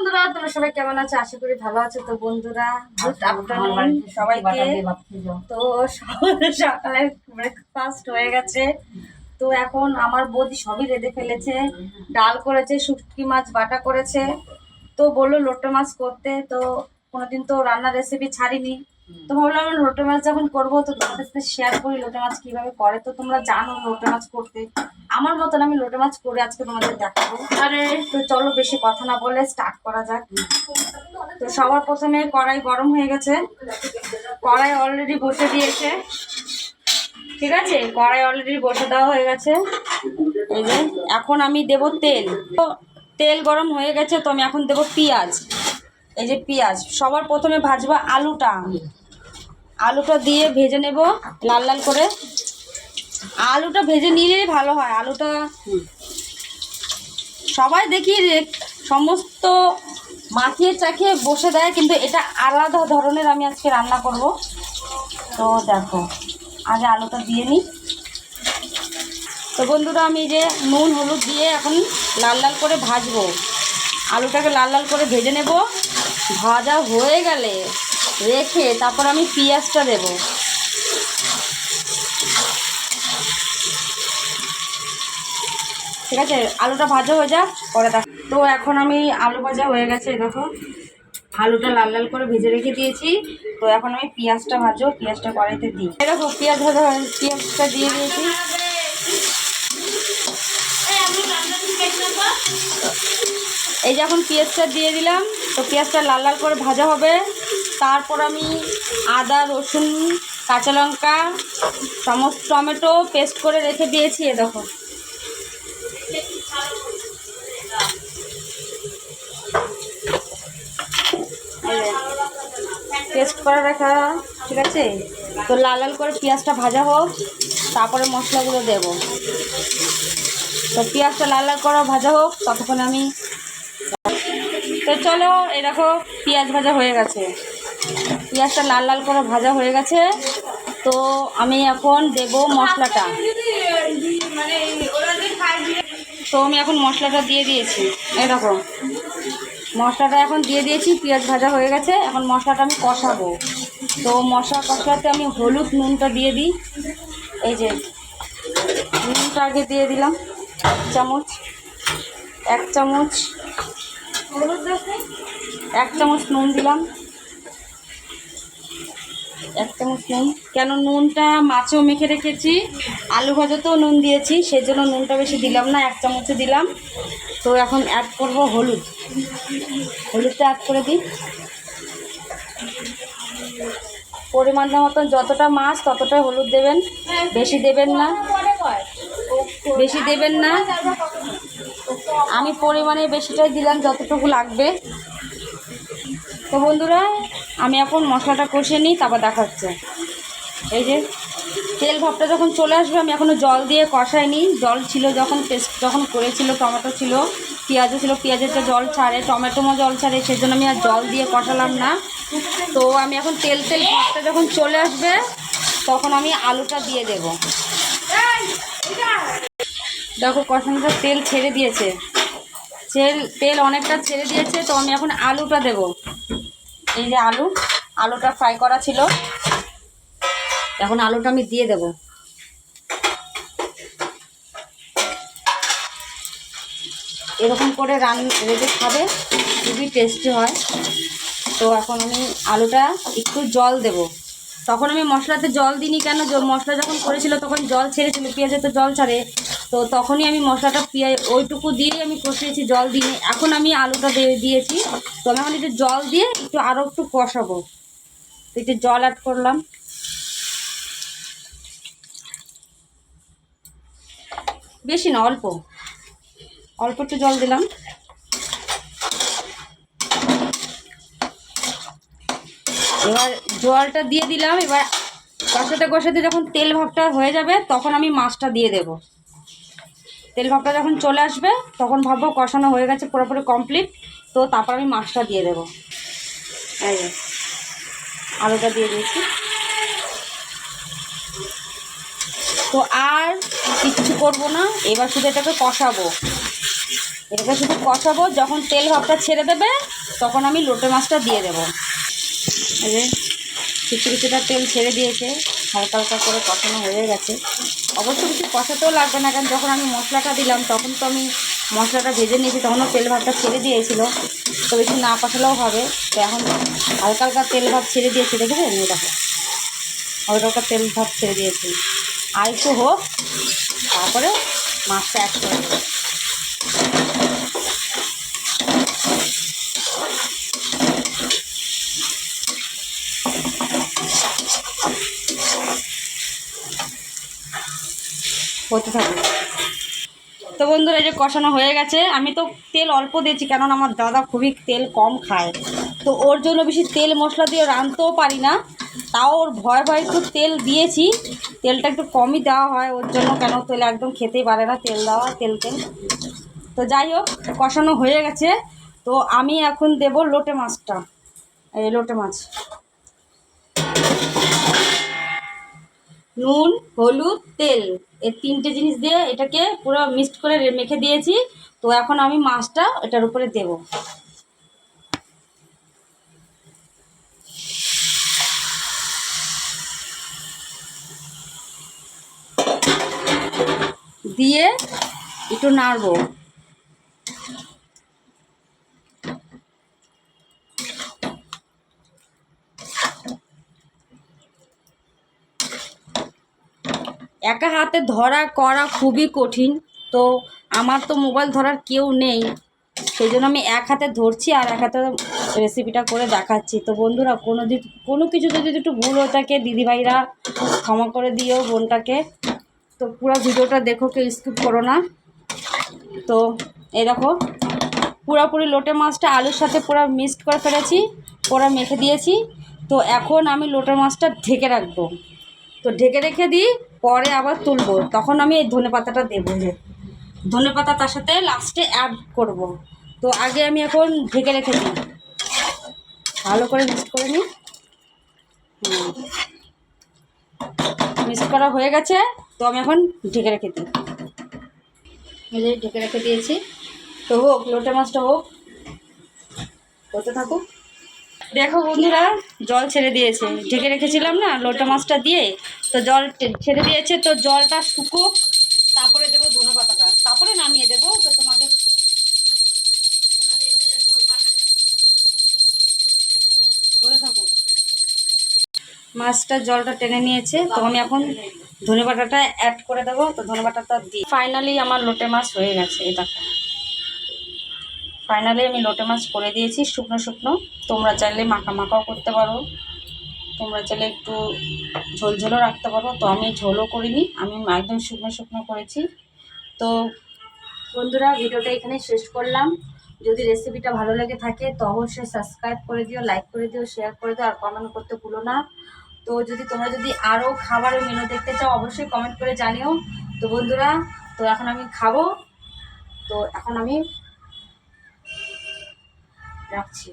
বন্ধুরা, তোমরা সবাই কেমন আছো? আশা করি ভালো আছো। তো বন্ধুরা, গুড আফটারনুন সবাইকে। তো সকালে ব্রেকফাস্ট হয়ে গেছে। তো এখন আমার বৌদি সবই রেঁধে ফেলেছে। ডাল করেছে, শুটকি মাছ বাটা করেছে। তো বললো লোটে মাছ করতে। তো কোনোদিন তো রান্নার রেসিপি ছাড়িনি। তো ভাবলাম লোটে মাছ যখন করবো তো তোমাদের সাথে শেয়ার করি লোটে মাছ কিভাবে করে। তো তোমরা জানো লোটে মাছ করতে, আমার মতন আমি লোটে মাছ করে আজকে তোমাদের দেখাবো। আরে তো চলো বেশি কথা না বলে স্টার্ট করা যাক। তো সবার প্রথমে কড়াই গরম হয়ে গেছে, কড়াই অলরেডি বসে দিয়েছে। ঠিক আছে, কড়াই অলরেডি বসে দেওয়া হয়ে গেছে। এই যে এখন আমি দেব তেল। তো তেল গরম হয়ে গেছে, তো আমি এখন দেব পেঁয়াজ। এই যে পেঁয়াজ সবার প্রথমে ভাজবো আলুটা দিয়ে ভেজে নেব লাল লাল করে। আলুটা ভেজে নিলেই ভালো হয়। আলুটা সবাই দেখি সমস্ত মাখিয়ে চাখিয়ে বসে দেয়, কিন্তু এটা আলাদা ধরনের আমি আজকে রান্না করব। তো দেখো আগে আলুটা দিয়ে নিই। তো বন্ধুরা, আমি যে নুন হলুদ দিয়ে এখন লাল লাল করে ভাজবো। আলুটাকে লাল লাল করে ভেজে নেব। ভাজা হয়ে গেলে রেখে তারপর আমি পেঁয়াজটা দেব। ঠিক আছে, আলুটা ভাজা হয়ে যাক পরে দেখ। তো এখন আমি আলু ভাজা হয়ে গেছে, দেখো আলুটা লাল লাল করে ভেজে রেখে দিয়েছি। তো এখন আমি পেঁয়াজটা ভাজবো, পেঁয়াজটা কড়াইতে দিই। দেখো পেঁয়াজ ভাজা পেঁয়াজটা দিয়ে দিয়েছি। এই যে এখন পেঁয়াজটা দিয়ে দিলাম। তো পেঁয়াজটা লাল লাল করে ভাজা হবে। তারপর আমি আদা রসুন কাঁচা লঙ্কা সমস্ত টমেটো পেস্ট করে রেখে দিয়েছি। এ দেখো পেস্ট করে রাখা। ঠিক আছে, তো লাল লাল করে পেঁয়াজটা ভাজা হোক, তারপরে মশলাগুলো দেব। তো পেঁয়াজটা লাল লাল করে ভাজা হোক, ততক্ষণে আমি তো চলো এই দেখো পেঁয়াজ ভাজা হয়ে গেছে। পেঁয়াজটা লাল লাল করে ভাজা হয়ে গেছে। তো আমি এখন দেব মশলাটা। তো আমি এখন মশলাটা দিয়ে দিয়েছি। এই দেখো মশলাটা এখন দিয়ে দিয়েছি। পেঁয়াজ ভাজা হয়ে গেছে, এখন মশলাটা আমি কষাবো। তো মশলা কষাতে আমি হলুদ নুনটা দিয়ে দিই। এই যে নুনটা আগে দিয়ে দিলাম এক চামচ নুন দিলাম। এক চামচ নুন, কেন নুনটা মাছেও মেখে রেখেছি, আলু ভাজাতেও নুন দিয়েছি, সেই জন্য নুনটা বেশি দিলাম না, এক চামচে দিলাম। তো এখন অ্যাড করব হলুদটা অ্যাড করে দিই। পরিমাণ মতন যতটা মাছ ততটাই হলুদ দেবেন, বেশি দেবেন না। আমি পরিমাণে বেশিটাই দিলাম যতটুকু লাগবে। তো বন্ধুরা, আমি এখন মশলাটা কষিয়ে নিই, তারপর দেখাচ্ছে। এই যে তেল ভাবটা যখন চলে আসবে, আমি এখনও জল দিয়ে কষাইনি। জল ছিল যখন করেছিল, টমেটো ছিল, পেঁয়াজও ছিল, পেঁয়াজের যে জল ছাড়ে টমেটোমও জল ছাড়ে, সেজন্য আমি আর জল দিয়ে কষালাম না। তো আমি এখন তেল ভাবটা যখন চলে আসবে তখন আমি আলুটা দিয়ে দেব। দেখো কষানোটা তেল ছেড়ে দিয়েছে, তেল অনেকটা ছেড়ে দিয়েছে। তো আমি এখন আলুটা দেব। এই যে আলুটা ফ্রাই করা ছিল, এখন আলুটা আমি দিয়ে দেব। এরকম করে রেঁধে খাবে, খুবই টেস্টি হয়। তো এখন আমি আলুটা একটু জল দেব। তখন আমি মশলাতে জল দিইনি, কেন মশলা যখন করেছিল তখন জল ছেড়েছিল, পেঁয়াজে তো জল ছাড়ে। তো তখনই আমি মশলাটা ওইটুকু দিয়েই আমি কষিয়েছি, জল দিইনি। এখন আমি আলুটা দিয়েছি। তো আমি এখন একটু জল দিয়ে আরও একটু কষাবো। তো একটু জল অ্যাড করলাম, বেশি না, অল্প একটু জল দিলাম। এবার জলটা দিয়ে দিলাম। এবার কষাতে যখন তেল ভাবটা হয়ে যাবে তখন আমি মাছটা দিয়ে দেব। তেল ভাবটা যখন চলে আসবে তখন ভাববো কষানো হয়ে গেছে, পুরোপুরি কমপ্লিট। তো তারপর আমি মাছটা দিয়ে দেব। এই যে আলুটা দিয়ে দিয়েছি। তো আর কিচ্ছু করবো না, এবার শুধু এটাকে কষাবো। এটাকে শুধু কষাবো, যখন তেল ভাবটা ছেড়ে দেবে তখন আমি লোটে মাছটা দিয়ে দেবো। এই যে কিছু কিছুটা তেল ছেড়ে দিয়েছে, হালকা হালকা করে কষানো হয়ে গেছে। অবশ্য কিছু কষাতেও লাগবে না, কারণ যখন আমি মশলাটা দিলাম তখন তো আমি মশলাটা ভেজে নিয়েছি, তখনও তেল ভাবটা ছেড়ে দিয়েছিল, তো বেশি না কষালেও হবে। তো এখন হালকা হালকা তেল ভাব ছেড়ে দিয়েছি, দেখেছেন? এই দেখো হালকা হালকা তেল ভাব ছেড়ে দিয়েছি, আর একটু হোক, তারপরে মাছটা অ্যাড করে দেবো। হতে থাকুন। তো বন্ধুরা এই যে কষানো হয়ে গেছে, আমি তো তেল অল্প দিয়েছি, কেননা আমার দাদা খুবই তেল কম খায়, তো ওর জন্য বেশি তেল মশলা দিয়ে রাঁধতেও পারি না, তাও ওর ভয় ভয় একটু তেল দিয়েছি, তেলটা একটু কমই দেওয়া হয় ওর জন্য, কেন তেল একদম খেতেই পারে না তেল দেওয়া, তেল। তো যাই হোক, কষানো হয়ে গেছে, তো আমি এখন দেব লোটে মাছটা। এই লোটে মাছ, নুন, হলুদ, তেল, এই 3টে জিনিস দিয়ে এটাকে পুরো মিক্সড করে মেখে দিয়েছি। তো এখন আমি মাছটা এটার উপরে দেব, দিয়ে একটু নাড়বো। একা হাতে ধরা করা খুবই কঠিন, তো আমার তো মোবাইল ধরার কেউ নেই, সেই জন্য আমি এক হাতে ধরছি আর এক হাতে রেসিপিটা করে দেখাচ্ছি। তো বন্ধুরা কোনো কিছুতে যদি একটু ভুল হয়ে থাকে, দিদিভাইরা ক্ষমা করে দিও বোনটাকে। তো পুরো ভিডিওটা দেখো, কেউ স্কিপ করো না। তো এই দেখো পুরোপুরি লোটে মাছটা আলুর সাথে পুরো মিক্সড করে ফেলেছি, পুরো মেখে দিয়েছি। তো এখন আমি লোটে মাছটা ঢেকে রাখবো। তো ঢেকে রেখে দিই, পরে আবার তুলবো, তখন আমি এই ধনেপাতাটা দেবো, যে ধনেপাতা তার সাথে লাস্টে অ্যাড করব। তো আগে আমি এখন ঢেকে রেখে দিই, ভালো করে মিক্স করে নিই। মিক্স করা হয়ে গেছে, তো আমি এখন ঢেকে রেখে দিই। এই যে ঢেকে রেখে দিয়েছি, তো হোক, লোটে মাছটা হোক, হতে থাকুক। দেখো বন্ধুরা, জল ছেড়ে দিয়েছে, ঢেকে রেখেছিলাম না লোটে মাছটা দিয়ে, তো জল ছেড়ে দিয়েছে। তো জলটা শুকুক, তারপরে দেবো ধনেপাতাটা, তারপরে নামিয়ে দেবো। তো তোমাদের করে থাকুক। মাছটার জলটা টেনে নিয়েছে, তো আমি এখন ধনেপাতাটা অ্যাড করে দেবো। তো ধনেপাতাটা দিই, ফাইনালি আমার লোটে মাছ হয়ে গেছে। এটা ফাইনালি আমি লোটে মাছ করে দিয়েছি শুকনো শুকনো। তোমরা চাইলে মাখা মাখাও করতে পারো, তোমরা চাইলে একটু ঝোল ঝোলও রাখতে পারো। তো আমি ঝোলও করিনি, আমি একদম শুকনো শুকনো করেছি। তো বন্ধুরা, ভিডিওটা এখানে শেষ করলাম। যদি রেসিপিটা ভালো লেগে থাকে তো অবশ্যই সাবস্ক্রাইব করে দিও, লাইক করে দিও, শেয়ার করে দিও, আর কমেন্ট করতে ভুলো না। তো তোমরা যদি আরও খাবারের মেনু দেখতে চাও অবশ্যই কমেন্ট করে জানিও। তো বন্ধুরা, তো এখন আমি খাবো, তো এখন আমি রাখছি।